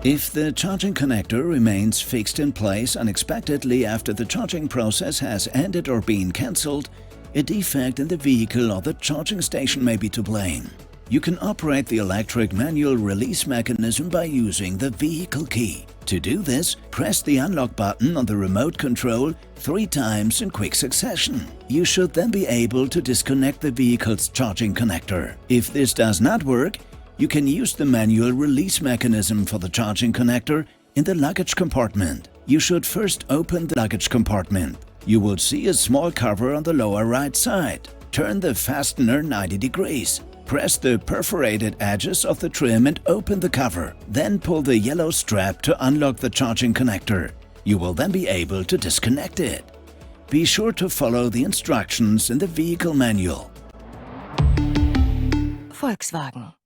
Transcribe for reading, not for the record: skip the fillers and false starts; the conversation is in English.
If the charging connector remains fixed in place unexpectedly after the charging process has ended or been cancelled, a defect in the vehicle or the charging station may be to blame. You can operate the electric manual release mechanism by using the vehicle key. To do this, press the unlock button on the remote control 3 times in quick succession. You should then be able to disconnect the vehicle's charging connector. If this does not work, you can use the manual release mechanism for the charging connector in the luggage compartment. You should first open the luggage compartment. You will see a small cover on the lower right side. Turn the fastener 90 degrees. Press the perforated edges of the trim and open the cover. Then pull the yellow strap to unlock the charging connector. You will then be able to disconnect it. Be sure to follow the instructions in the vehicle manual. Volkswagen.